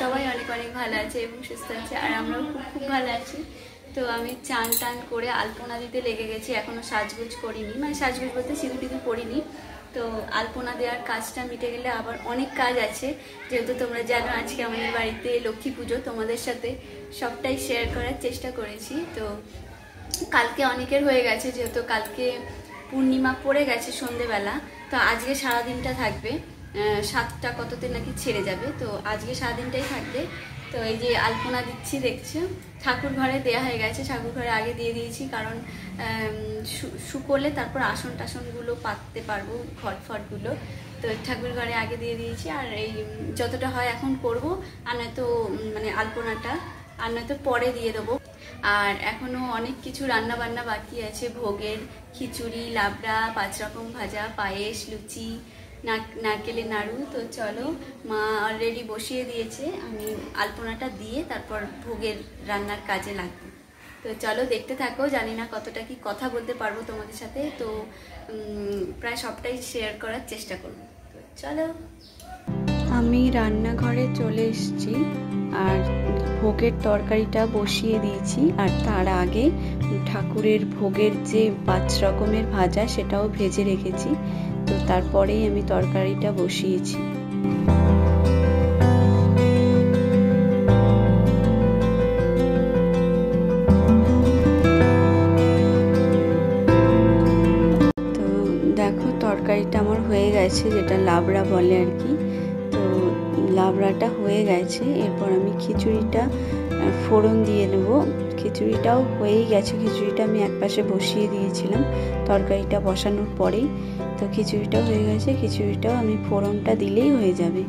সবাই অনেক অনেক ভালো আছে এবং সুস্থ আছে, আর আমরাও খুব খুব ভালো আছি। তো আমি চান টান করে আলপনা দিতে লেগে গেছি, এখনও সাজগোজ করিনি, মানে সাজগোজ বলতে সিঁদুর টিঁদুর পরিনি। তো আলপনা দেওয়ার কাজটা মিটে গেলে আবার অনেক কাজ আছে, যেহেতু তোমরা জানো আজকে আমাদের বাড়িতে লক্ষ্মী পুজো, তোমাদের সাথে সবটাই শেয়ার করার চেষ্টা করেছি। তো কালকে অনেকের হয়ে গেছে, যেহেতু কালকে পূর্ণিমা পড়ে গেছে সন্ধেবেলা, তো আজকে সারাদিনটা থাকবে, 7টা কততে নাকি ছেড়ে যাবে, তো আজকে সারাদিনটাই থাকবে। তো এই যে আলপনা দিচ্ছি দেখছো, ঠাকুর ঘরে দেওয়া হয়ে গেছে, ঠাকুর ঘরে আগে দিয়ে দিয়েছি, কারণ শুকোলে তারপর আসন টাসনগুলো পাততে পারবো, ঘট ফটগুলো, তো ঠাকুর ঘরে আগে দিয়ে দিয়েছি। আর এই যতটা হয় এখন করব, আর নয়তো মানে আলপনাটা আর নয়তো পরে দিয়ে দেবো। আর এখনও অনেক কিছু রান্না বান্না বাকি আছে, ভোগের খিচুড়ি, লাবড়া, 5 রকম ভাজা, পায়েস, লুচি, নারকেলের নাড়ু। তো চলো, মা অলরেডি বসিয়ে দিয়েছে, আমি আলপনাটা দিয়ে তারপর ভোগের রান্নার কাজে লাগবো। তো চলো দেখতে থাকো, জানি না কতটা কি কথা বলতে পারবো তোমাদের সাথে, তো প্রায় সবটাই শেয়ার করার চেষ্টা করবো। তো চলো, আমি রান্নাঘরে চলে এসেছি আর ভোগের তরকারিটা বসিয়ে দিয়েছি, আর তার আগে ঠাকুরের ভোগের যে 5 রকমের ভাজা সেটাও ভেজে রেখেছি। তো তারপরেই আমি তরকারিটা বসিয়েছি। তো দেখো তরকারিটা আমার হয়ে গেছে, যেটা লাবড়া বলে আর কি। তো লাবড়াটা হয়ে গেছে, এরপর আমি খিচুড়িটা ফোড়ন দিয়ে নেব। খিচুড়িটাও হয়েই গেছে, খিচুড়িটা আমি একপাশে বসিয়ে দিয়েছিলাম তরকারিটা বসানোর পরেই। তো খিচুড়িটাও হয়ে গেছে, খিচুড়িটাও আমি ফোড়নটা দিলেই হয়ে যাবে।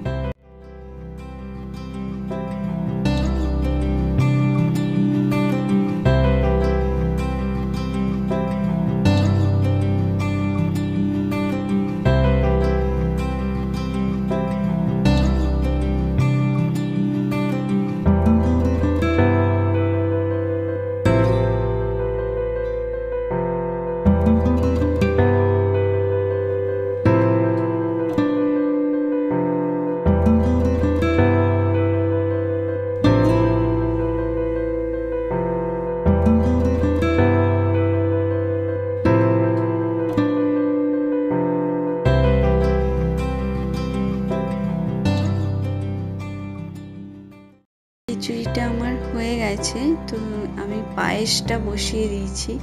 খিচুড়িটা আমার হয়ে গেছে, তো আমি পায়েসটা বসিয়ে দিয়েছি।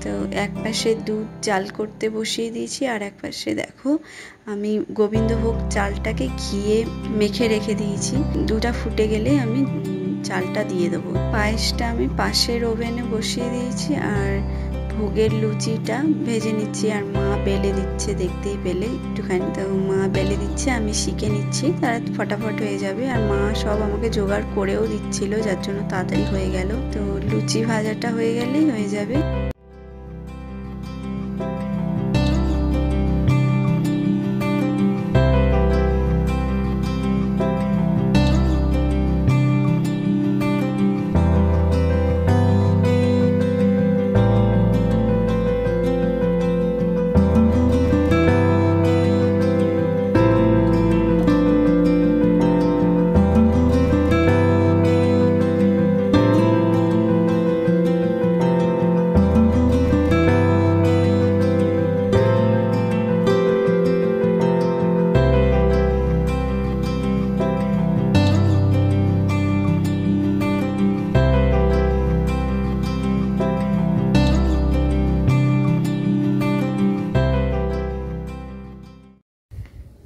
তো এক পাশে দুধ জাল করতে বসিয়ে দিয়েছি, আর এক পাশে দেখো আমি গোবিন্দভোগ চালটাকে ঘিয়ে মেখে রেখে দিয়েছি। দুধটা ফুটে গেলে আমি চালটা দিয়ে দেবো। পায়েসটা আমি পাশের ওভেনে বসিয়ে দিয়েছি, আর ভোগের লুচিটা ভেজে নিচ্ছি, আর মা বেলে দিচ্ছে, দেখতেই পেলে একটুখানি। তো মা বেলে দিচ্ছে, আমি শিখে নিচ্ছি, তারা ফটাফট হয়ে যাবে। আর মা সব আমাকে জোগাড় করেও দিচ্ছিল, যার জন্য তাড়াতাড়ি হয়ে গেল। তো লুচি ভাজাটা হয়ে গেলেই হয়ে যাবে।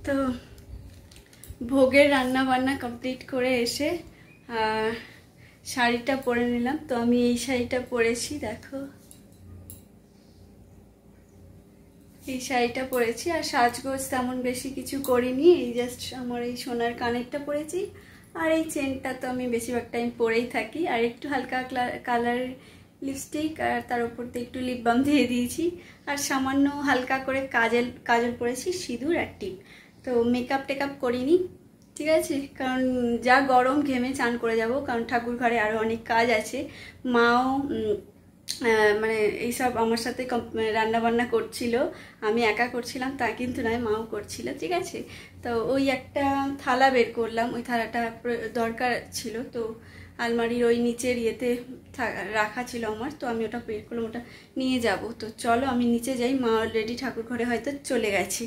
তো ভোগের রান্না বান্না কমপ্লিট করে এসে শাড়িটা পরে নিলাম। তো আমি এই শাড়িটা পরেছি, দেখো এই শাড়িটা পরেছি, আর সাজগোজ তেমন বেশি কিছু করিনি, এই জাস্ট আমার এই সোনার কানেরটা পরেছি, আর এই চেনটা তো আমি বেশিরভাগ টাইম পরেই থাকি, আর একটু হালকা কালার লিপস্টিক, আর তার উপর দিয়ে একটু লিপ বাম দিয়ে দিয়েছি, আর সামান্য হালকা করে কাজল পরেছি, সিঁদুর আর টিপ। তো মেকআপ টেকআপ করিনি, ঠিক আছে, কারণ যা গরম, ঘেমে চান করে যাব, কারণ ঠাকুর ঘরে আরও অনেক কাজ আছে। মাও মানে এইসব আমার সাথে রান্না বান্না করছিল, আমি একা করছিলাম তা কিন্তু নয়, মাও করছিল, ঠিক আছে। তো ওই একটা থালা বের করলাম, ওই থালাটা দরকার ছিল, তো আলমারির ওই নিচের ইয়েতে রাখা ছিল আমার, তো আমি ওটা বের করলাম, ওটা নিয়ে যাব। তো চলো আমি নিচে যাই, মা অলরেডি ঠাকুর ঘরে হয়তো চলে গেছে।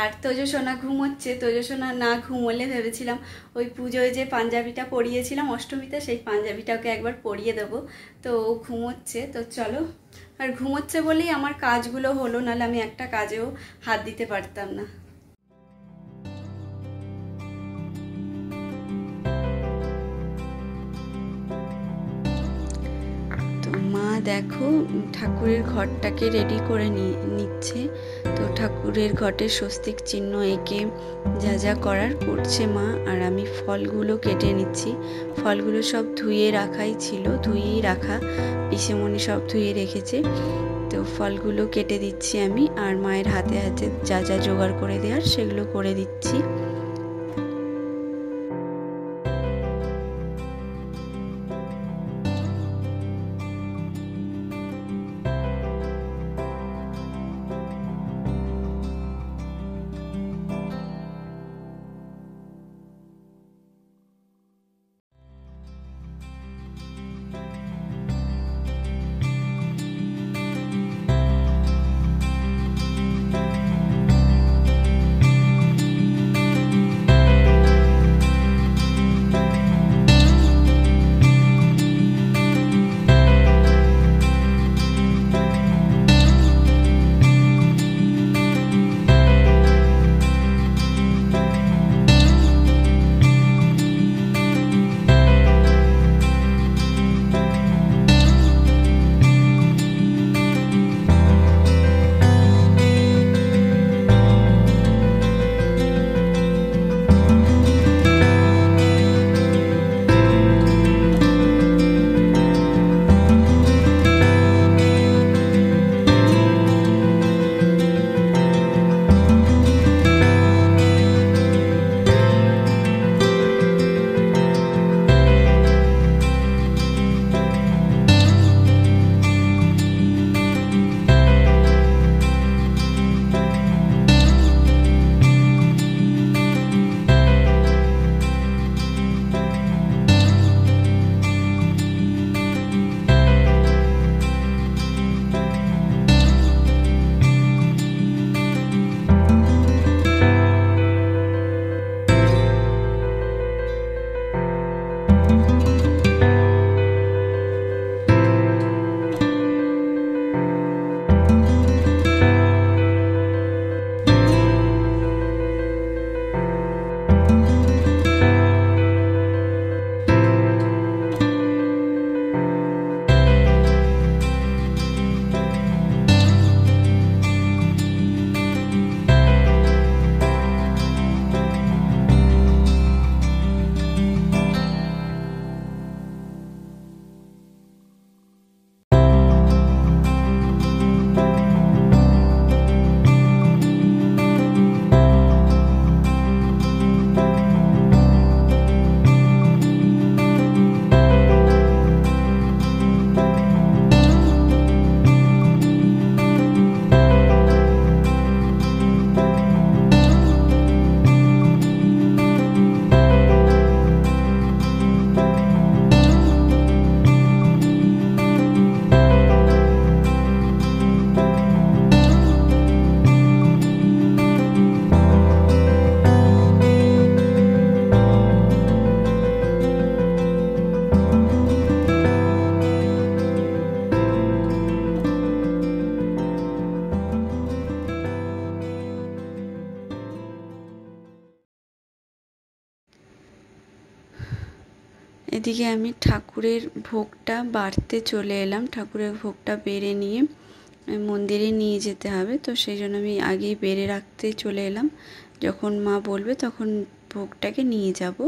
আর তোজসোনা ঘুমোচ্ছে, তোজসোনা না ঘুমোলে ভেবেছিলাম ওই পুজোয় যে পাঞ্জাবিটা পরিয়েছিলাম অষ্টমীতে, সেই পাঞ্জাবিটাকে একবার পরিয়ে দেবো, তো ও ঘুমোচ্ছে। তো চলো, আর ঘুমোচ্ছে বলেই আমার কাজগুলো হলো, নাহলে আমি একটা কাজেও হাত দিতে পারতাম না। মা দেখো ঠাকুরের ঘরটাকে রেডি করে নিচ্ছে। তো ঠাকুরের ঘটে স্বস্তিক চিহ্ন এঁকে যা যা করার করছে মা, আর আমি ফলগুলো কেটে নিচ্ছি। ফলগুলো সব ধুয়ে রাখাই ছিল, ধুয়েই রাখা, পিসেমণি সব ধুয়ে রেখেছে। তো ফলগুলো কেটে দিচ্ছি আমি, আর মায়ের হাতে হাতে যা যা জোগাড় করে দেওয়ার সেগুলো করে দিচ্ছি। এদিকে আমি ঠাকুরের ভোগটা বাড়তে চলে এলাম, ঠাকুরের ভোগটা বেড়ে নিয়ে মন্দিরে নিয়ে যেতে হবে, তো সেই জন্য আমি আগেই বেড়ে রাখতে চলে এলাম, যখন মা বলবে তখন ভোগটাকে নিয়ে যাব।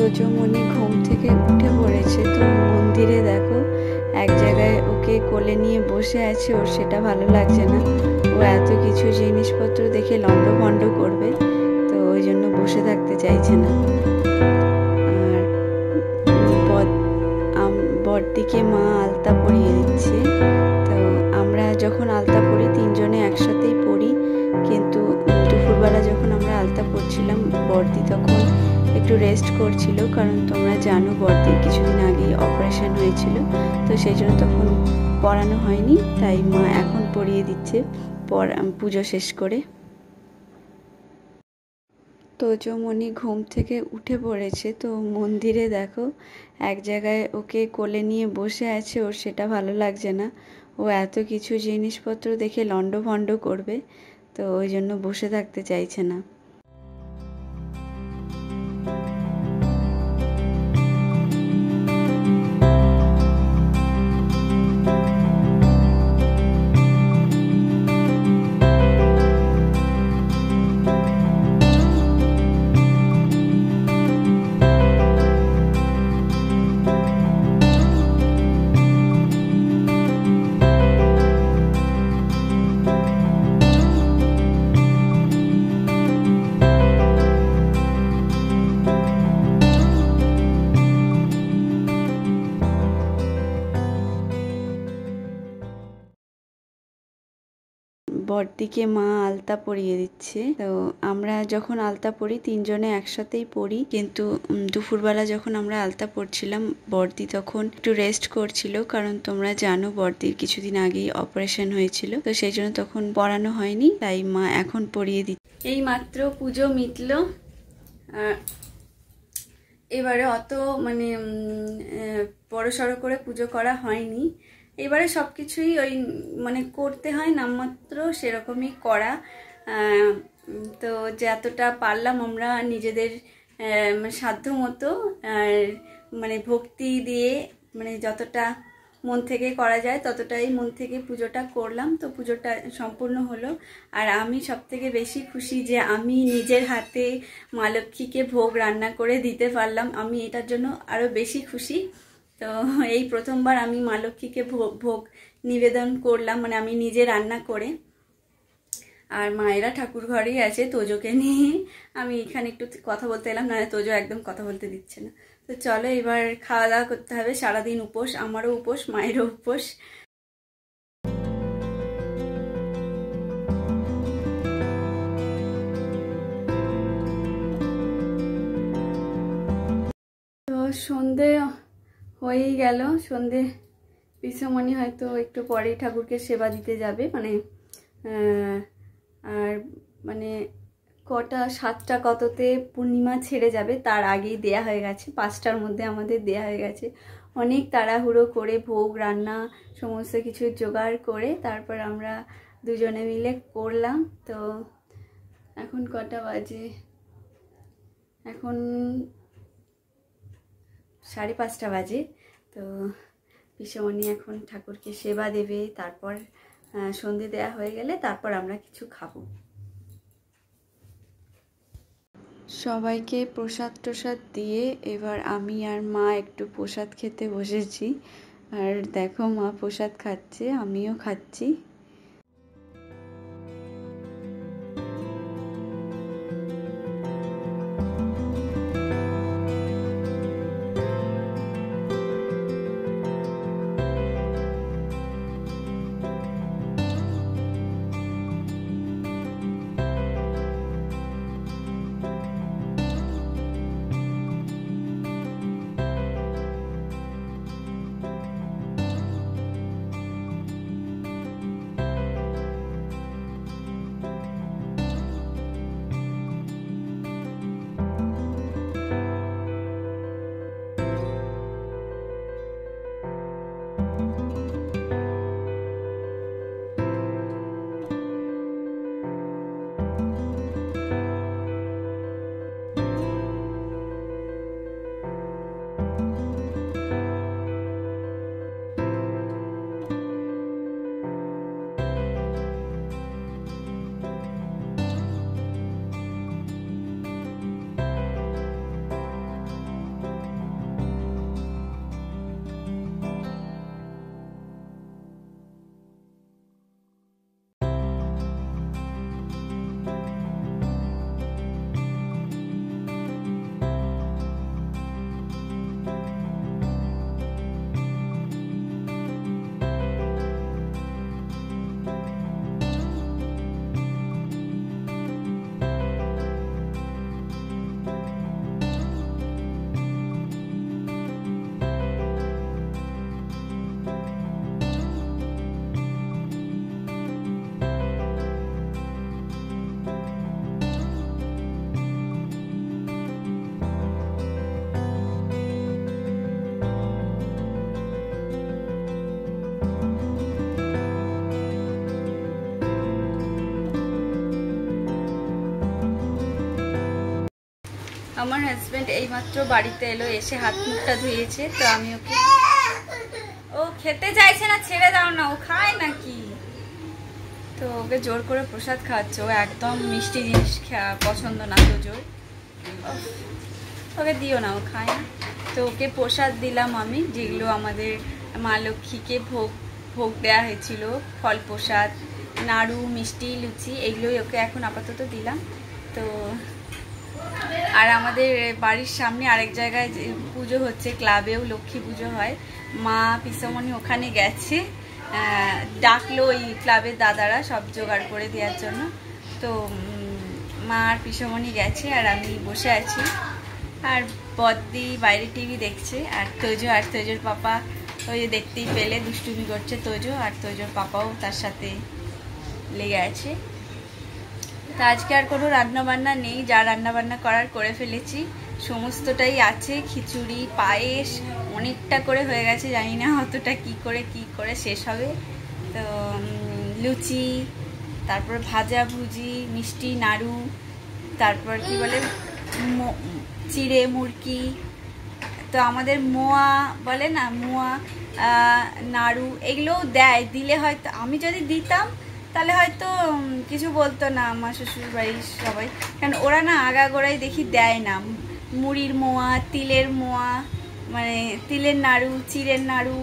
তোজোমণি ঘুম থেকে উঠে পড়েছে, তো মন্দিরে দেখো এক জায়গায় ওকে কোলে নিয়ে বসে আছে, ওর সেটা ভালো লাগছে না। ও এত কিছু জিনিসপত্র দেখে লণ্ডভণ্ড করবে, তো ওই জন্য বসে থাকতে চাইছে না। আর বড়দিকে মা আলতা পরিয়ে দিচ্ছে। তো আমরা যখন আলতা পরি তিনজনে একসাথেই পরি, কিন্তু দুপুরবেলা যখন আমরা আলতা পরছিলাম বড়দি তখন একটু রেস্ট করছিল, কারণ তোমরা জানো বড়দির কিছুদিন আগেই অপারেশন হয়েছিল, তো সেই জন্য তখন পরানো হয়নি, তাই মা এখন পরিয়ে দিচ্ছে পুজো শেষ করে। তোজোমণি ঘুম থেকে উঠে পড়েছে, তো মন্দিরে দেখো এক জায়গায় ওকে কোলে নিয়ে বসে আছে, ওর সেটা ভালো লাগছে না। ও এত কিছু জিনিসপত্র দেখে লণ্ডভণ্ড করবে, তো ওই জন্য বসে থাকতে চাইছে না। বড়দিকে মা আলতা পরিয়ে দিচ্ছে। তো আমরা যখন আলতা পরি তিনজনে একসাথেই পরি, কিন্তু দুপুরবেলা যখন আমরা আলতা পরছিলাম বড়দি তখন একটু রেস্ট করছিল, কারণ তোমরা জানো বড়দির কিছুদিন আগেই অপারেশন হয়েছিল, তো সেই জন্য তখন পরানো হয়নি, তাই মা এখন পরিয়ে দিচ্ছে। এই মাত্র পুজো মিটলো। এবারে অত মানে বড়সড় করে পুজো করা হয়নি। এবারে সব কিছুই ওই মানে করতে হয় নামমাত্র, সেরকমই করা। তো যতটা পারলাম আমরা নিজেদের সাধ্য মতো মানে ভক্তি দিয়ে, মানে যতটা মন থেকে করা যায় ততটাই মন থেকে পুজোটা করলাম। তো পুজোটা সম্পূর্ণ হলো। আর আমি সবথেকে বেশি খুশি যে আমি নিজের হাতে মা লক্ষ্মীকে ভোগ রান্না করে দিতে পারলাম, আমি এটার জন্য আরও বেশি খুশি। তো এই প্রথমবার আমি মা লক্ষ্মীকে ভোগ নিবেদন করলাম, মানে আমি নিজে রান্না করে। আর মায়েরা ঠাকুর ঘরেই আছে তোজোকে নিয়ে, আমি এখানে একটু কথা বলতে এলাম, নাহলে তোজো একদম কথা বলতে দিচ্ছে না। তো চলো এবার খাওয়া দাওয়া করতে হবে। সারাদিন উপোস, আমারও উপোস, মায়েরও উপোস। তো সন্ধে হয়েই গেল, সন্ধে পিসমণি হয়তো একটু পরেই ঠাকুরকে সেবা দিতে যাবে, মানে আর মানে কটা 7টা কততে পূর্ণিমা ছেড়ে যাবে, তার আগেই দেয়া হয়ে গেছে, 5টার মধ্যে আমাদের দেয়া হয়ে গেছে। অনেক তাড়াহুড়ো করে ভোগ রান্না সমস্ত কিছু জোগাড় করে তারপর আমরা দুজনে মিলে করলাম। তো এখন কটা বাজে, এখন 5:30 বাজে। তো পিসমণি এখন ঠাকুরকে সেবা দেবে, তারপর সন্ধে দেয়া হয়ে গেলে তারপর আমরা কিছু খাবো। সবাইকে প্রসাদ টোসাদ দিয়ে এবার আমি আর মা একটু প্রসাদ খেতে বসেছি। আর দেখো মা প্রসাদ খাচ্ছে, আমিও খাচ্ছি। আমার হাজব্যান্ড এইমাত্র বাড়িতে এলো, এসে হাত মুখটা ধুয়েছে। তো আমি ওকে, ও খেতে চাইছে না, ছেড়ে দাও না, ও খায় নাকি। তো ওকে জোর করে প্রসাদ খাওয়াচ্ছে, ও একদম মিষ্টি জিনিস পছন্দ না, তো জোর ওকে দিও না, ও খায় না। তো ওকে প্রসাদ দিলাম আমি, যেগুলো আমাদের মা লক্ষ্মীকে ভোগ দেওয়া হয়েছিল, ফল প্রসাদ, নাড়ু, মিষ্টি, লুচি, এগুলোই ওকে এখন আপাতত দিলাম। তো আর আমাদের বাড়ির সামনে আরেক জায়গায় পুজো হচ্ছে, ক্লাবেও লক্ষ্মী পুজো হয়, মা পিসমণি ওখানে গেছে, ডাকলো ওই ক্লাবের দাদারা সব জোগাড় করে দেওয়ার জন্য। তো মা আর পিসমণি গেছে, আর আমি বসে আছি, আর বদ্দি বাইরে টিভি দেখছে, আর তোজোর পাপা ওই দেখতেই পেলে দুষ্টুমি করছে তোজো, আর তোজোর পাপাও তার সাথে লেগে আছে। তা আজকে আর কোনো রান্নাবান্না নেই, যা রান্নাবান্না করার করে ফেলেছি, সমস্তটাই আছে। খিচুড়ি, পায়েস অনেকটা করে হয়ে গেছে, জানি না অতটা কি করে শেষ হবে। তো লুচি, তারপর ভাজা ভুজি, মিষ্টি, নাড়ু, তারপর কি বলে চিড়ে মুরকি, তো আমাদের মোয়া বলে না, মোয়া, নাড়ু, এগুলোও দেয়, দিলে হয়তো, আমি যদি দিতাম তাহলে হয়তো কিছু বলতো না আমার শ্বশুর বাড়ির সবাই, কারণ ওরা না আগাগোড়াই দেখি দেয় না। মুড়ির মোয়া, তিলের মোয়া, মানে তিলের নাড়ু, চিড়ের নাড়ু,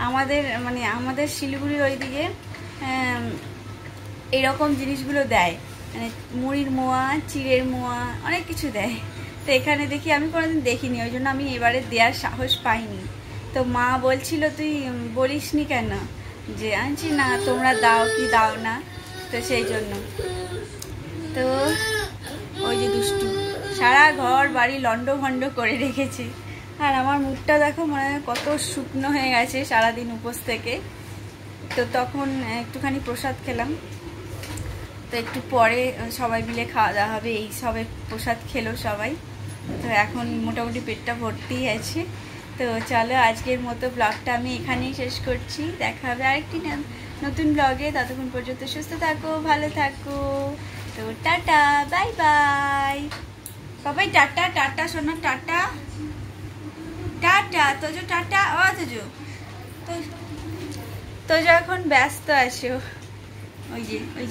আমাদের শিলিগুড়ির ওইদিকে এরকম জিনিসগুলো দেয়, মানে মুড়ির মোয়া, চিড়ের মোয়া, অনেক কিছু দেয়। তো এখানে দেখি আমি কোনোদিন দেখিনি, ওই জন্য আমি এবারে দেওয়ার সাহস পাইনি। তো মা বলছিল তুই বলিসনি কেন, যে আনছি না, তোমরা দাও কি দাও না, তো সেই জন্য। তো ওই যে দুষ্টু সারা ঘর বাড়ি লন্ডভন্ড করে রেখেছে, আর আমার মুখটা দেখো মনে হয় কত শুকনো হয়ে গেছে সারাদিন উপোস থেকে। তো তখন একটুখানি প্রসাদ খেলাম, তো একটু পরে সবাই মিলে খাওয়া দাওয়া হবে, এই সবে প্রসাদ খেলো সবাই। তো এখন মোটামুটি পেটটা ভর্তি আছে। তো চলো আজকের মতো ব্লগটা আমি এখানেই শেষ করছি, দেখা হবে আরেকটি নতুন ব্লগে। ততক্ষণ পর্যন্ত সুস্থ থাকো, ভালো থাকো। তো টাটা, বাই বাই সবাই, টাটা টাটা সোনা, tata tata. Tojo tata, Tojo এখন ব্যস্ত আছো, ওই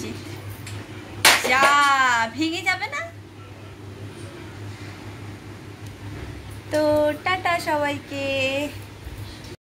যে যা ভেঙে যাবে না। তো টাটা সবাইকে।